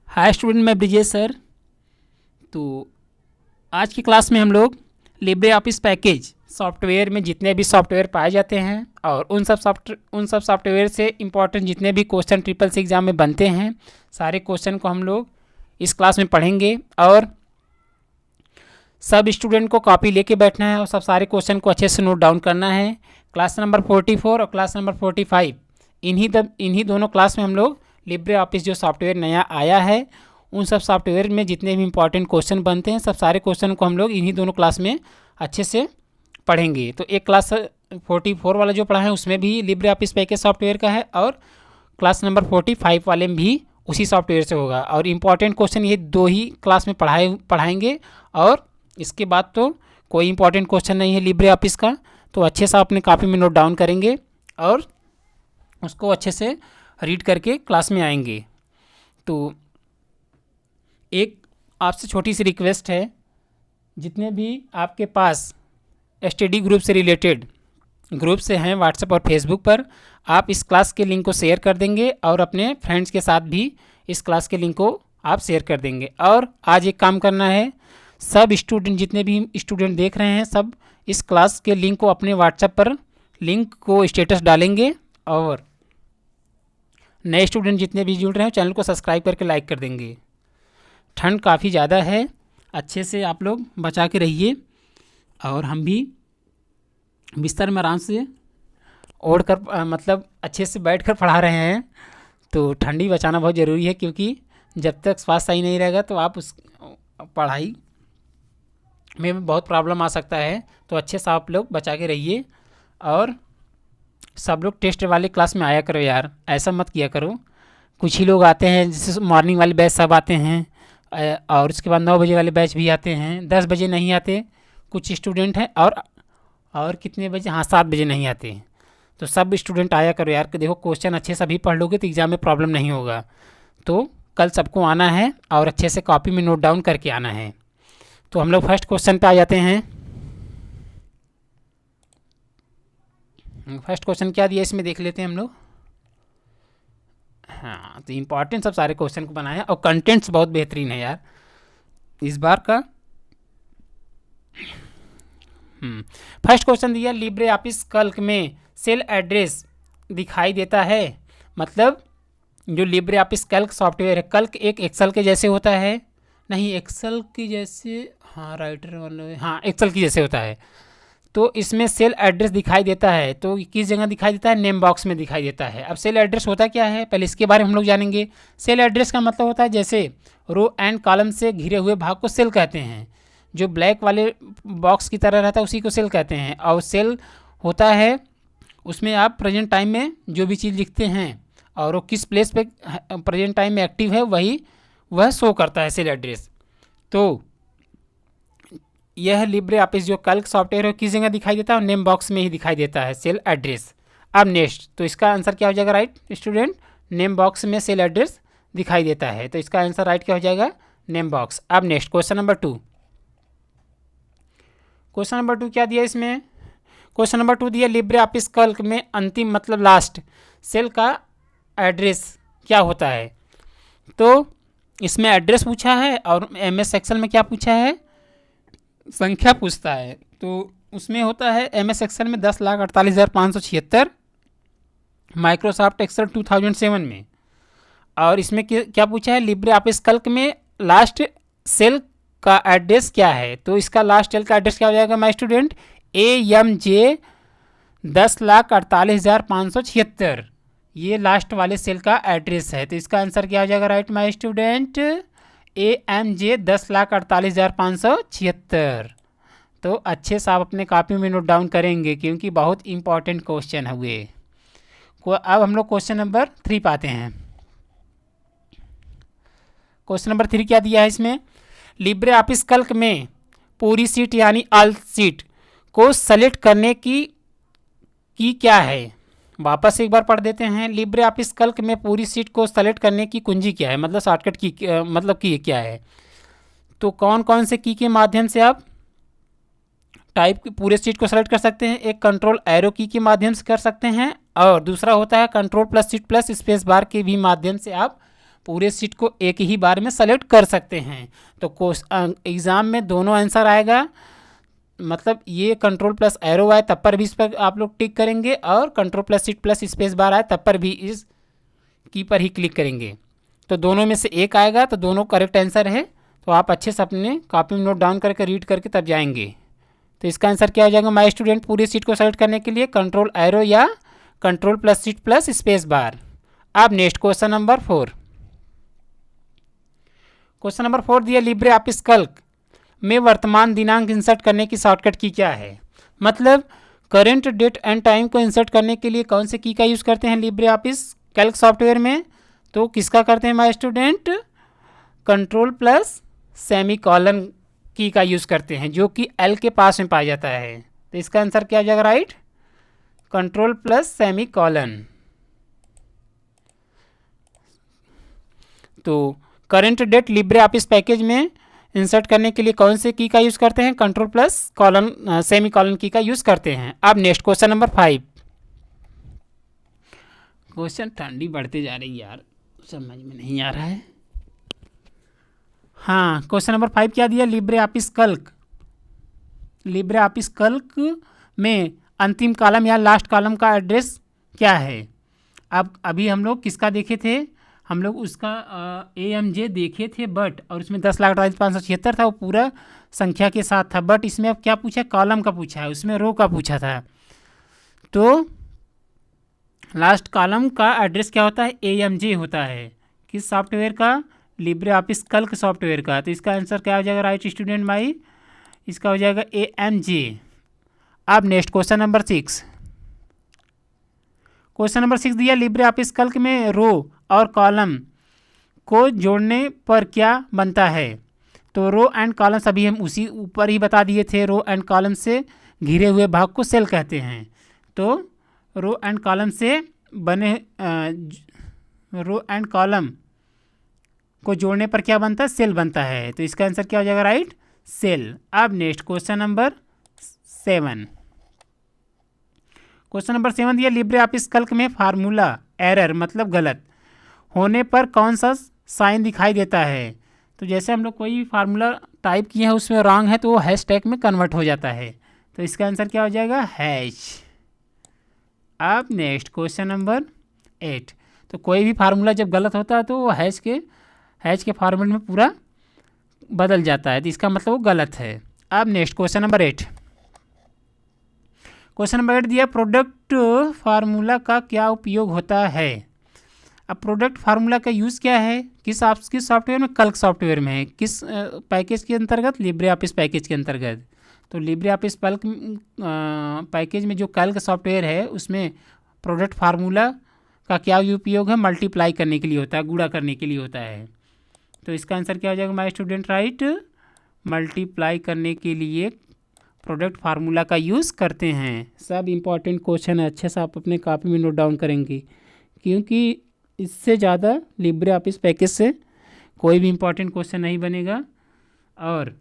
Hi student, मैं Brijesh sir. तो आज की क्लास में हम लोग लिब्रे ऑफिस पैकेज सॉफ्टवेयर में जितने भी सॉफ्टवेयर पाए जाते हैं और उन सब सॉफ्टवेयर से इम्पॉर्टेंट जितने भी क्वेश्चन ट्रिपल सी एग्ज़ाम में बनते हैं, सारे क्वेश्चन को हम लोग इस क्लास में पढ़ेंगे। और सब स्टूडेंट को कॉपी लेके बैठना है और सब सारे क्वेश्चन को अच्छे से नोट डाउन करना है। क्लास नंबर 44 और क्लास नंबर 45 इन्हीं दोनों क्लास में हम लोग लिब्रे ऑफिस जो सॉफ्टवेयर नया आया है उन सब सॉफ्टवेयर में जितने भी इंपॉर्टेंट क्वेश्चन बनते हैं, सब सारे क्वेश्चन को हम लोग इन्हीं दोनों क्लास में अच्छे से पढ़ेंगे। तो एक क्लास 44 वाला जो पढ़ा है उसमें भी लिब्रे ऑफिस पैकेज सॉफ्टवेयर का है और क्लास नंबर 45 वाले में भी उसी सॉफ्टवेयर से होगा। और इम्पॉर्टेंट क्वेश्चन ये दो ही क्लास में पढ़ाएंगे और इसके बाद तो कोई इंपॉर्टेंट क्वेश्चन नहीं है लिब्रे ऑफिस का। तो अच्छे से अपने कॉपी में नोट डाउन करेंगे और उसको अच्छे से रीड करके क्लास में आएंगे। तो एक आपसे छोटी सी रिक्वेस्ट है, जितने भी आपके पास स्टडी ग्रुप से रिलेटेड ग्रुप से हैं व्हाट्सएप और फेसबुक पर, आप इस क्लास के लिंक को शेयर कर देंगे और अपने फ्रेंड्स के साथ भी इस क्लास के लिंक को आप शेयर कर देंगे। और आज एक काम करना है, सब स्टूडेंट जितने भी स्टूडेंट देख रहे हैं सब इस क्लास के लिंक को अपने व्हाट्सएप पर लिंक को स्टेटस डालेंगे और नए स्टूडेंट जितने भी जुड़ रहे हैं चैनल को सब्सक्राइब करके लाइक कर देंगे। ठंड काफ़ी ज़्यादा है, अच्छे से आप लोग बचा के रहिए। और हम भी बिस्तर में आराम से ओढ़ कर मतलब अच्छे से बैठ कर पढ़ा रहे हैं। तो ठंडी बचाना बहुत ज़रूरी है, क्योंकि जब तक स्वास्थ्य सही नहीं रहेगा तो आप उस पढ़ाई में बहुत प्रॉब्लम आ सकता है। तो अच्छे से आप लोग बचा के रहिए और सब लोग टेस्ट वाले क्लास में आया करो यार, ऐसा मत किया करो। कुछ ही लोग आते हैं, जैसे मॉर्निंग वाले बैच सब आते हैं और उसके बाद 9 बजे वाले बैच भी आते हैं, 10 बजे नहीं आते कुछ स्टूडेंट हैं और कितने बजे, हाँ 7 बजे नहीं आते हैं। तो सब स्टूडेंट आया करो यार, कि देखो क्वेश्चन अच्छे से अभी पढ़ लोगे तो एग्ज़ाम में प्रॉब्लम नहीं होगा। तो कल सबको आना है और अच्छे से कॉपी में नोट डाउन करके आना है। तो हम लोग फर्स्ट क्वेश्चन पे आ जाते हैं। फर्स्ट क्वेश्चन क्या दिया इसमें देख लेते हैं हम लोग। हाँ, तो इम्पॉर्टेंट सब सारे क्वेश्चन को बनाया और कंटेंट्स बहुत बेहतरीन है यार इस बार का। फर्स्ट क्वेश्चन दिया, लिब्रे ऑफिस कैल्क में सेल एड्रेस दिखाई देता है। मतलब जो लिब्रे ऑफिस कैल्क सॉफ्टवेयर है, कैल्क एक एक्सेल के जैसे होता है, नहीं एक्सेल की जैसे, हाँ राइटर वाले, हाँ एक्सेल की जैसे होता है। तो इसमें सेल एड्रेस दिखाई देता है, तो किस जगह दिखाई देता है, नेम बॉक्स में दिखाई देता है। अब सेल एड्रेस होता क्या है, पहले इसके बारे में हम लोग जानेंगे। सेल एड्रेस का मतलब होता है, जैसे रो एंड कॉलम से घिरे हुए भाग को सेल कहते हैं। जो ब्लैक वाले बॉक्स की तरह रहता है उसी को सेल कहते हैं। और सेल होता है, उसमें आप प्रेजेंट टाइम में जो भी चीज़ लिखते हैं और वो किस प्लेस पे प्रेजेंट टाइम में एक्टिव है वह शो करता है सेल एड्रेस। तो यह लिब्रे ऑफिस जो कैल्क सॉफ्टवेयर है किस जगह दिखाई देता है, नेम बॉक्स में ही दिखाई देता है सेल एड्रेस। अब नेक्स्ट, तो इसका आंसर क्या हो जाएगा, राइट स्टूडेंट, नेम बॉक्स में सेल एड्रेस दिखाई देता है, तो इसका आंसर राइट क्या हो जाएगा, नेम बॉक्स। अब next question number 2। Question number 2 क्या दिया इसमें, क्वेश्चन नंबर 2 दिया, लिब्रे ऑफिस कैल्क में अंतिम मतलब लास्ट सेल का एड्रेस क्या होता है। तो इसमें एड्रेस पूछा है और MS एक्सेल में क्या पूछा है, संख्या पूछता है। तो उसमें होता है MS एक्सेल में 10,48,576, माइक्रोसॉफ्ट एक्सेल 2007 में। और इसमें क्या पूछा है, लिब्रे ऑफिस कैल्क में लास्ट सेल का एड्रेस क्या है। तो इसका लास्ट सेल का एड्रेस क्या हो जाएगा माय स्टूडेंट, AMJ 10,48,576, ये लास्ट वाले सेल का एड्रेस है। तो इसका आंसर क्या हो जाएगा, राइट माय स्टूडेंट, AMJ 10,48,576। तो अच्छे से आप अपने कॉपी में नोट डाउन करेंगे, क्योंकि बहुत इंपॉर्टेंट क्वेश्चन हुए। अब हम लोग क्वेश्चन नंबर 3 पाते हैं। क्वेश्चन नंबर 3 क्या दिया है इसमें, लिब्रे ऑफिस कैल्क में पूरी सीट यानी ऑल सीट को सेलेक्ट करने की क्या है। वापस एक बार पढ़ देते हैं, लिब्रे ऑफिस कैल्क में पूरी सीट को सेलेक्ट करने की कुंजी क्या है, मतलब शॉर्टकट की मतलब की क्या है। तो कौन कौन से की के माध्यम से आप टाइप पूरे सीट को सेलेक्ट कर सकते हैं, एक कंट्रोल एरो की के माध्यम से कर सकते हैं और दूसरा होता है कंट्रोल+Shift+Space बार के भी माध्यम से आप पूरे सीट को एक ही बार में सेलेक्ट कर सकते हैं। तो एग्ज़ाम में दोनों आंसर आएगा, मतलब ये कंट्रोल प्लस एरो आए तब पर भी इस पर आप लोग टिक करेंगे, और control plus sheet plus space बार आए तब पर भी इस की पर ही क्लिक करेंगे। तो दोनों में से एक आएगा, तो दोनों करेक्ट आंसर है। तो आप अच्छे से अपने कॉपी में नोट डाउन करके रीड करके तब जाएंगे। तो इसका आंसर क्या हो जाएगा माय स्टूडेंट? पूरी सीट को सेलेक्ट करने के लिए कंट्रोल एरो या control plus sheet plus space bar. अब next question number 4। Question number 4 दिया लिब्रे ऑफिस कैल्क में वर्तमान दिनांक इंसर्ट करने की शॉर्टकट की क्या है। मतलब करंट डेट एंड टाइम को इंसर्ट करने के लिए कौन से की का यूज़ करते हैं लिब्रे ऑफिस कैल्क सॉफ्टवेयर में? तो किसका करते हैं my student? Control plus semi colon की का यूज़ करते हैं, जो कि एल के पास में पाया जाता है। तो इसका आंसर क्या हो जाएगा? Right, control plus semicolon. तो current date LibreOffice package में इंसर्ट करने के लिए कौन से की का यूज़ करते हैं? Control plus colon semi colon की का यूज़ करते हैं। अब नेक्स्ट क्वेश्चन नंबर 5। क्वेश्चन ठंडी बढ़ते जा रही यार, समझ में नहीं आ रहा है। हाँ, क्वेश्चन नंबर 5 क्या दिया? LibreOffice Calc, Libre office Calc में अंतिम कॉलम या लास्ट कॉलम का एड्रेस क्या है? अब अभी हम लोग किसका देखे थे? हम लोग उसका AMJ देखे थे, बट और उसमें 10,48,576 था, वो पूरा संख्या के साथ था। बट इसमें अब क्या पूछा? कॉलम का पूछा है, उसमें रो का पूछा था। तो लास्ट कॉलम का एड्रेस क्या होता है? AMJ होता है। किस सॉफ्टवेयर का? लिब्रे ऑफिस कैल्क सॉफ्टवेयर का। तो इसका आंसर क्या हो जाएगा राइट स्टूडेंट माई? इसका हो जाएगा AMJ। अब next question number 6। Question number 6 दिया लिब्रे ऑफिस कैल्क में रो और कॉलम को जोड़ने पर क्या बनता है? तो रो एंड कॉलम सभी हम उसी ऊपर ही बता दिए थे। रो एंड कॉलम से घिरे हुए भाग को सेल कहते हैं। तो रो एंड कॉलम से बने रो एंड कॉलम को जोड़ने पर क्या बनता है? सेल बनता है। तो इसका आंसर क्या हो जाएगा? Right, cell. अब next question number 7। Question number 7 दिया लिब्रे ऑफिस कैल्क में फार्मूला एरर मतलब गलत होने पर कौन सा साइन दिखाई देता है? तो जैसे हम लोग कोई फार्मूला टाइप किए हैं उसमें रॉन्ग है तो वो हैश टैग में कन्वर्ट हो जाता है। तो इसका आंसर क्या हो जाएगा? हैश। अब नेक्स्ट क्वेश्चन नंबर 8। तो कोई भी फार्मूला जब गलत होता है तो वो हैश के फॉर्मेट में पूरा बदल जाता है, तो इसका मतलब वो गलत है। अब next question number 8। Question number 8 दिया प्रोडक्ट फार्मूला का क्या उपयोग होता है? अब प्रोडक्ट फार्मूला का यूज़ क्या है? किस सॉफ्टवेयर में? कैल्क सॉफ्टवेयर में है। किस पैकेज के अंतर्गत? लिब्रे ऑफिस पैकेज के अंतर्गत। तो लिब्रे ऑफिस कैल्क पैकेज में जो कैल्क सॉफ्टवेयर है उसमें प्रोडक्ट फार्मूला का क्या उपयोग है? मल्टीप्लाई करने के लिए होता है, गुणा करने के लिए होता है। तो इसका आंसर क्या हो जाएगा माय स्टूडेंट? राइट, मल्टीप्लाई करने के लिए प्रोडक्ट फार्मूला का यूज़ करते हैं। सब इम्पॉर्टेंट क्वेश्चन है, अच्छे से आप अपने कॉपी में नोट डाउन करेंगे, क्योंकि इससे ज़्यादा लिब्रे ऑफिस पैकेज से कोई भी इम्पॉर्टेंट क्वेश्चन नहीं बनेगा, और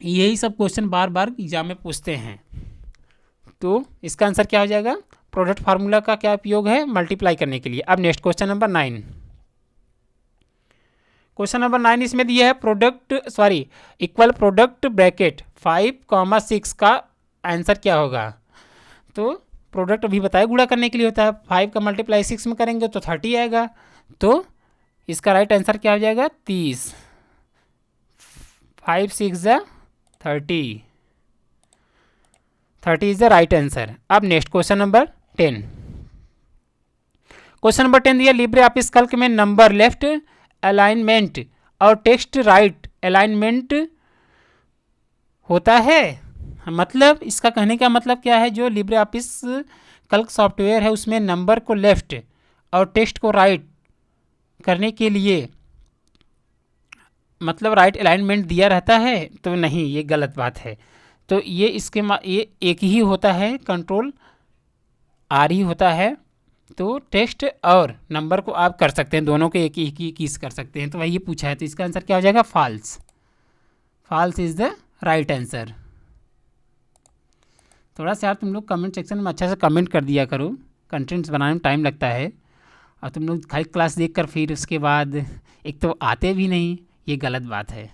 यही सब क्वेश्चन बार बार एग्जाम में पूछते हैं। तो इसका आंसर क्या हो जाएगा? प्रोडक्ट फार्मूला का क्या उपयोग है? मल्टीप्लाई करने के लिए। अब next question number 9। Question number 9 इसमें दिया है इक्वल प्रोडक्ट ब्रैकेट 5, 6 का आंसर क्या होगा? तो प्रोडक्ट अभी बताया गुणा करने के लिए होता है। 5 का मल्टीप्लाई 6 में करेंगे तो 30 आएगा। तो इसका राइट आंसर क्या हो जाएगा? 30। 5 6 30। 30 इज द राइट आंसर। अब next question number 10। Question number 10 दिया लिब्रे ऑफिस कैल्क में नंबर लेफ्ट अलाइनमेंट और टेक्स्ट राइट अलाइनमेंट होता है। मतलब इसका कहने का मतलब क्या है? जो लिब्रे ऑफिस कैल्क सॉफ्टवेयर है उसमें नंबर को लेफ्ट और टेक्स्ट को राइट करने के लिए मतलब राइट अलाइनमेंट दिया रहता है, तो नहीं, ये गलत बात है। तो ये एक ही होता है, कंट्रोल R ही होता है। तो टेक्स्ट और नंबर को आप कर सकते हैं, दोनों को एक ही कीज कर सकते हैं। तो वही ये पूछा है, तो इसका आंसर क्या हो जाएगा? False. False is the right answer. थोड़ा सा यार तुम लोग कमेंट सेक्शन में अच्छा से कमेंट कर दिया करो, कंटेंट्स बनाने में टाइम लगता है। और तुम लोग खाली क्लास देखकर फिर उसके बाद एक तो आते भी नहीं, ये गलत बात है।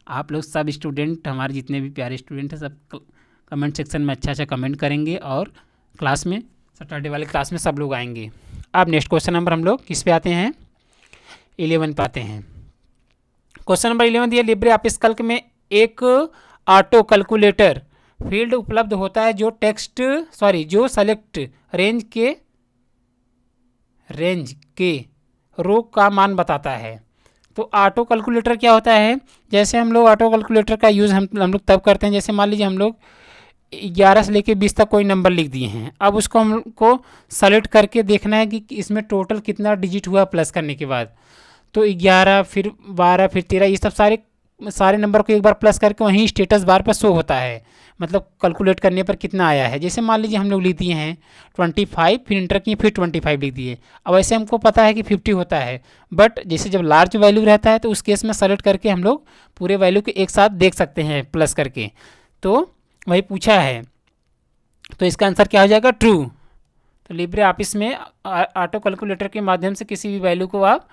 आप लोग सब स्टूडेंट, हमारे जितने भी प्यारे स्टूडेंट हैं, सब कमेंट सेक्शन में अच्छा कमेंट करेंगे और क्लास में, सैटरडे वाले क्लास में सब लोग आएंगे। अब नेक्स्ट क्वेश्चन नंबर हम लोग किस पे आते हैं, 11 पे आते हैं। क्वेश्चन नंबर 11 दिया, लिब्रे ऑफिस कैल्क में एक ऑटो कैलकुलेटर फील्ड उपलब्ध होता है जो सेलेक्ट रेंज के रो का मान बताता है। तो ऑटो कैलकुलेटर क्या होता है, जैसे हम लोग ऑटो कैलकुलेटर का यूज़ हम लोग तब करते हैं, जैसे मान लीजिए हम लोग 11 से लेके 20 तक कोई नंबर लिख दिए हैं। अब उसको हमको सेलेक्ट करके देखना है कि इसमें टोटल कितना डिजिट हुआ प्लस करने के बाद। तो 11 फिर 12 फिर 13, ये सब सारे नंबर को एक बार प्लस करके वहीं स्टेटस बार पर शो होता है, मतलब कैलकुलेट करने पर कितना आया है। जैसे मान लीजिए हम लोग लिख दिए हैं 25, फिर इंटर किए, फिर 25 लिख दिए। अब ऐसे हमको पता है कि 50 होता है, बट जैसे जब लार्ज वैल्यू रहता है तो उस केस में सेलेक्ट करके हम लोग पूरे वैल्यू के एक साथ देख सकते हैं प्लस करके। तो वही पूछा है, तो इसका आंसर क्या हो जाएगा, ट्रू। तो लिब्रे ऑफिस में ऑटो कैलकुलेटर के माध्यम से किसी भी वैल्यू को आप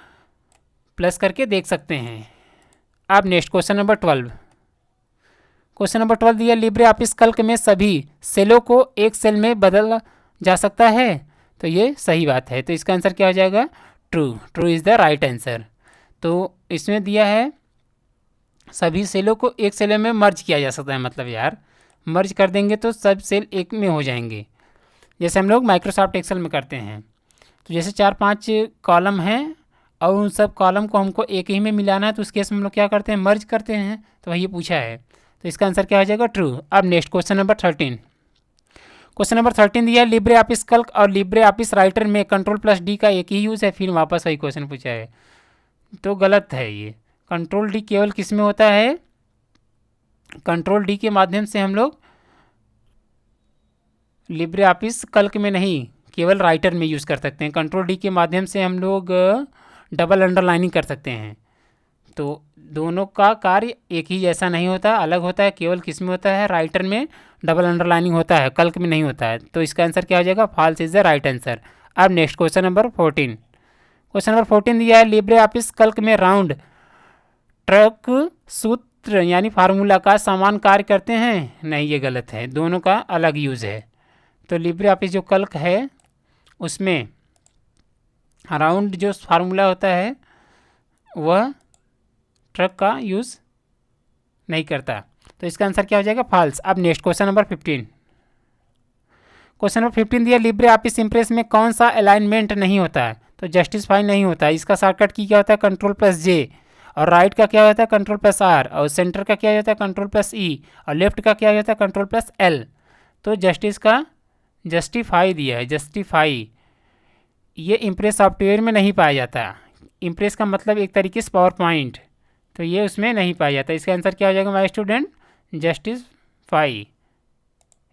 प्लस करके देख सकते हैं। अब next question number 12। Question number 12 दिया, लिब्रे ऑफिस कैल्क में सभी सेलों को एक सेल में बदला जा सकता है। तो ये सही बात है, तो इसका आंसर क्या हो जाएगा, true is the right answer. तो इसमें दिया है सभी सेलों को एक सेल में मर्ज किया जा सकता है, मतलब यार मर्ज कर देंगे तो सब सेल एक में हो जाएंगे, जैसे हम लोग माइक्रोसॉफ्ट एक्सेल में करते हैं। तो जैसे 4-5 कॉलम हैं और उन सब कॉलम को हमको एक ही में मिलाना है, तो उस केस में हम लोग क्या करते हैं, मर्ज करते हैं। तो वही पूछा है, तो इसका आंसर क्या हो जाएगा, ट्रू। अब next question number 13। Question number 13 दिया, लिब्रे ऑफिस कैल्क और लिब्रे ऑफिस राइटर में Ctrl+D का एक ही यूज़ है। फिर वापस वही क्वेश्चन पूछा है, तो गलत है ये। Ctrl+D केवल किस में होता है, Ctrl+D के माध्यम से हम लोग लिब्रे ऑफिस कैल्क में नहीं, केवल राइटर में यूज़ कर सकते हैं। Ctrl+D के माध्यम से हम लोग डबल अंडरलाइनिंग कर सकते हैं। तो दोनों का कार्य एक ही जैसा नहीं होता, अलग होता है। केवल किस में होता है, राइटर में डबल अंडरलाइनिंग होता है, कैल्क में नहीं होता है। तो इसका आंसर क्या हो जाएगा, false is the right answer. अब next question number 14। Question number 14 दिया है, लिब्रे ऑफिस कैल्क में राउंड ट्रक सूत्र यानी फार्मूला का समान कार्य करते हैं। नहीं, ये गलत है, दोनों का अलग यूज़ है। तो लिब्रे ऑफिस जो कैल्क है उसमें राउंड जो फार्मूला होता है वह ट्रक का यूज़ नहीं करता। तो इसका आंसर क्या हो जाएगा, फॉल्स। अब next question number 15। Question number 15 दिया, लिब्रे ऑफिस इम्प्रेस में कौन सा अलाइनमेंट नहीं होता है। तो जस्टिफाई नहीं होता है, इसका शॉर्टकट की क्या होता है, Ctrl+J, और राइट का क्या होता है, Ctrl+R, और सेंटर का क्या होता है, Ctrl+E, और लेफ्ट का क्या होता है, Ctrl+L। तो जस्टिस का जस्टिफाई दिया है, जस्टिफाई ये इम्प्रेस सॉफ्टवेयर में नहीं पाया जाता। इम्प्रेस का मतलब एक तरीके से पावर पॉइंट, तो ये उसमें नहीं पाया जाता। इसका आंसर क्या हो जाएगा my student, justify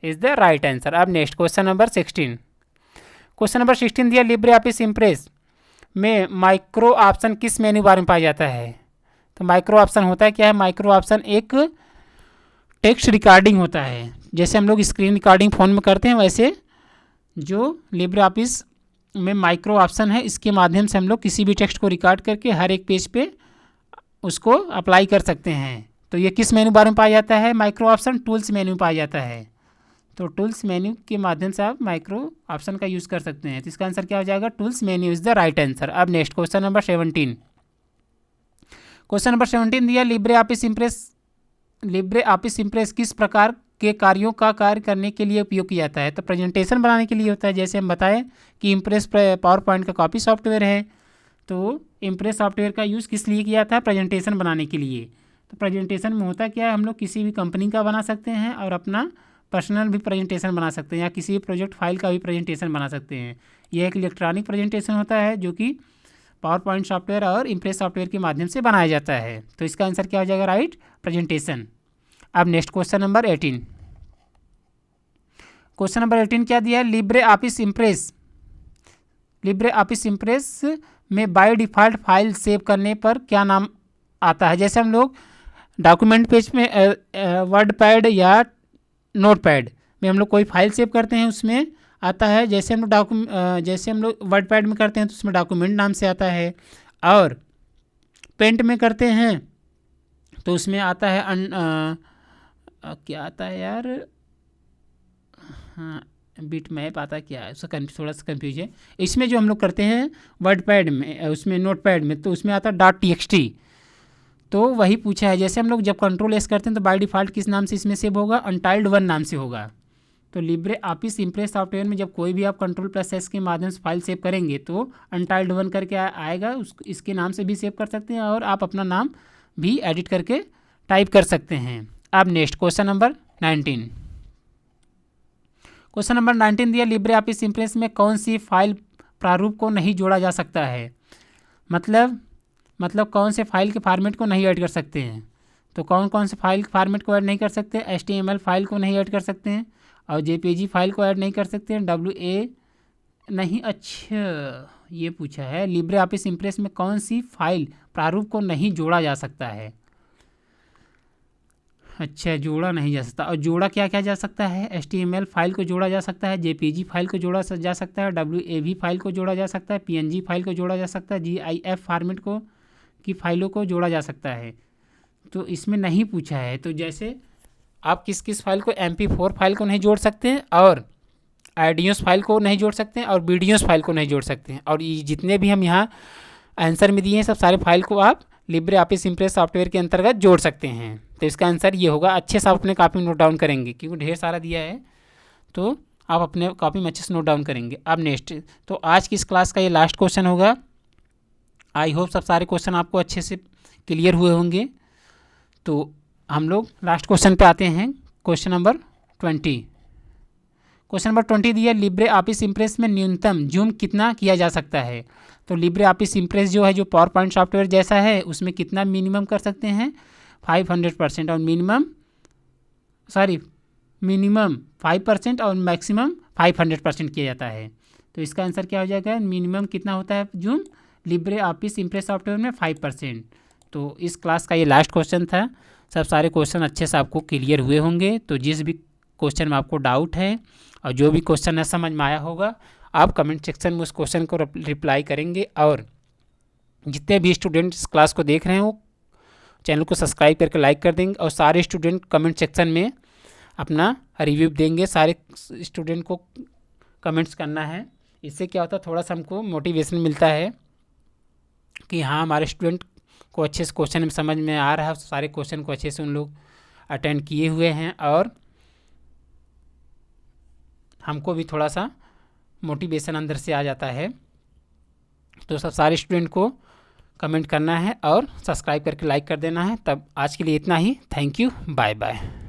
is the right answer. अब next question number 16। Question number 16 दिया, लिब्रे ऑफिस इम्प्रेस में माइक्रो ऑप्शन किस मेन्यू बार में पाया जाता है। तो माइक्रो ऑप्शन होता है क्या है, माइक्रो ऑप्शन एक टेक्स्ट रिकॉर्डिंग होता है। जैसे हम लोग स्क्रीन रिकॉर्डिंग फ़ोन में करते हैं, वैसे जो लिब्रे ऑफिस में माइक्रो ऑप्शन है, इसके माध्यम से हम लोग किसी भी टेक्स्ट को रिकॉर्ड करके हर एक पेज पे उसको अप्लाई कर सकते हैं। तो ये किस मेन्यू बार में पाया जाता है, माइक्रो ऑप्शन टूल्स मेन्यू पाया जाता है। तो टूल्स मेन्यू के माध्यम से आप माइक्रो ऑप्शन का यूज़ कर सकते हैं। तो इसका आंसर क्या हो जाएगा, tools menu is the right answer. अब next question number 17। Question number 17 दिया, लिब्रे ऑफिस इम्प्रेस किस प्रकार के कार्यों का कार्य करने के लिए उपयोग किया जाता है। तो प्रेजेंटेशन बनाने के लिए होता है। जैसे हम बताएं कि इम्प्रेस पावर पॉइंट का कॉपी सॉफ्टवेयर है, तो इम्प्रेस सॉफ्टवेयर का यूज़ किस लिए किया था, प्रेजेंटेशन बनाने के लिए। तो प्रेजेंटेशन में होता क्या है, हम लोग किसी भी कंपनी का बना सकते हैं और अपना पर्सनल भी प्रेजेंटेशन बना सकते हैं, या किसी भी प्रोजेक्ट फाइल का भी प्रेजेंटेशन बना सकते हैं। यह एक इलेक्ट्रॉनिक प्रेजेंटेशन होता है जो कि पावर पॉइंट सॉफ्टवेयर और इम्प्रेस सॉफ्टवेयर के माध्यम से बनाया जाता है। तो इसका आंसर क्या हो जाएगा, राइट, प्रेजेंटेशन। अब next question number 18। Question number 18 क्या दिया है, लिब्रे ऑफिस इम्प्रेस में बाय डिफ़ॉल्ट फाइल सेव करने पर क्या नाम आता है। जैसे हम लोग डॉक्यूमेंट पेज में वर्ड पैड या नोट पैड में हम लोग कोई फाइल सेव करते हैं, उसमें आता है, जैसे हम लोग जैसे हम लोग वर्ड पैड में करते हैं तो उसमें डॉक्यूमेंट नाम से आता है, और पेंट में करते हैं तो उसमें आता है क्या आता है यार, हाँ बिट मैप आता है, क्या है उसका थोड़ा सा कन्फ्यूज है। इसमें जो हम लोग करते हैं वर्ड पैड में, उसमें नोट पैड में, तो उसमें आता है .txt। तो वही पूछा है, जैसे हम लोग जब कंट्रोल एस करते हैं तो बाय डिफ़ॉल्ट किस नाम से इसमें सेव होगा, अनटाइल्ड 1 नाम से होगा। तो लिब्रे ऑफिस इम्प्रेस सॉफ्टवेयर में जब कोई भी आप कंट्रोल+S के माध्यम से फाइल सेव करेंगे तो अनटाइल्ड 1 करके आएगा, इसके नाम से भी सेव कर सकते हैं, और आप अपना नाम भी एडिट करके टाइप कर सकते हैं। अब next question number 19। Question number 19 दिया, लिब्रे ऑफिस इम्प्रेस में कौन सी फाइल प्रारूप को नहीं जोड़ा जा सकता है। मतलब कौन से फाइल के फॉर्मेट को नहीं ऐड कर सकते हैं। तो कौन कौन से फाइल फॉर्मेट को ऐड नहीं कर सकते, HTML फाइल को नहीं ऐड कर सकते हैं, और JPG फाइल को ऐड नहीं कर सकते हैं, WA नहीं। अच्छा ये पूछा है लिब्रे ऑफिस इम्प्रेस में कौन सी फाइल प्रारूप को नहीं जोड़ा जा सकता है। अच्छा जोड़ा नहीं जा सकता, और जोड़ा क्या क्या जा सकता है, HTML फाइल को जोड़ा जा सकता है, JPG फाइल को जोड़ा जा सकता है, WAV फाइल को जोड़ा जा सकता है, PNG फाइल को जोड़ा जा सकता है, GIF फॉर्मेट को की फाइलों को जोड़ा जा सकता है। तो इसमें नहीं पूछा है। तो जैसे आप किस किस फाइल को, MP4 फाइल को नहीं जोड़ सकते हैं, और आइडियोस फाइल को नहीं जोड़ सकते हैं, और वीडियोस फाइल को नहीं जोड़ सकते हैं, और ये जितने भी हम यहाँ आंसर में दिए हैं सब सारे फाइल को आप लिब्रे ऑफिस इम्प्रेस सॉफ्टवेयर के अंतर्गत जोड़ सकते हैं। तो इसका आंसर ये होगा। अच्छे से आप अपने कॉपी में नोट डाउन करेंगे क्योंकि ढेर सारा दिया है, तो आप अपने कॉपी में अच्छे से नोट डाउन करेंगे। अब नेक्स्ट, तो आज की इस क्लास का ये लास्ट क्वेश्चन होगा। आई होप सब सारे क्वेश्चन आपको अच्छे से क्लियर हुए होंगे। तो हम लोग लास्ट क्वेश्चन पे आते हैं, क्वेश्चन नंबर 20। क्वेश्चन नंबर 20 दिया, लिब्रे ऑफिस इम्प्रेस में न्यूनतम जूम कितना किया जा सकता है। तो लिब्रे ऑफिस इम्प्रेस जो है, जो पावर पॉइंट सॉफ्टवेयर जैसा है, उसमें कितना मिनिमम कर सकते हैं 500%, और मिनिमम 5% और मैक्सिमम 500% किया जाता है। तो इसका आंसर क्या हो जाएगा, मिनिमम कितना होता है zoom Libre office impress software में 5%। तो इस क्लास का ये लास्ट क्वेश्चन था। सब सारे क्वेश्चन अच्छे से आपको क्लियर हुए होंगे। तो जिस भी क्वेश्चन में आपको डाउट है और जो भी क्वेश्चन है समझ में आया होगा, आप कमेंट सेक्शन में उस क्वेश्चन को रिप्लाई करेंगे। और जितने भी स्टूडेंट इस क्लास को देख रहे हैं वो चैनल को सब्सक्राइब करके लाइक कर देंगे, और सारे स्टूडेंट कमेंट सेक्शन में अपना रिव्यू देंगे। सारे स्टूडेंट को कमेंट्स करना है। इससे क्या होता है, थोड़ा सा हमको मोटिवेशन मिलता है कि हाँ हमारे स्टूडेंट को अच्छे से क्वेश्चन में समझ में आ रहा है, सारे क्वेश्चन को अच्छे से उन लोग अटेंड किए हुए हैं, और हमको भी थोड़ा सा मोटिवेशन अंदर से आ जाता है। तो सब सारे स्टूडेंट को कमेंट करना है और सब्सक्राइब करके लाइक कर देना है। तब आज के लिए इतना ही। Thank you, bye bye.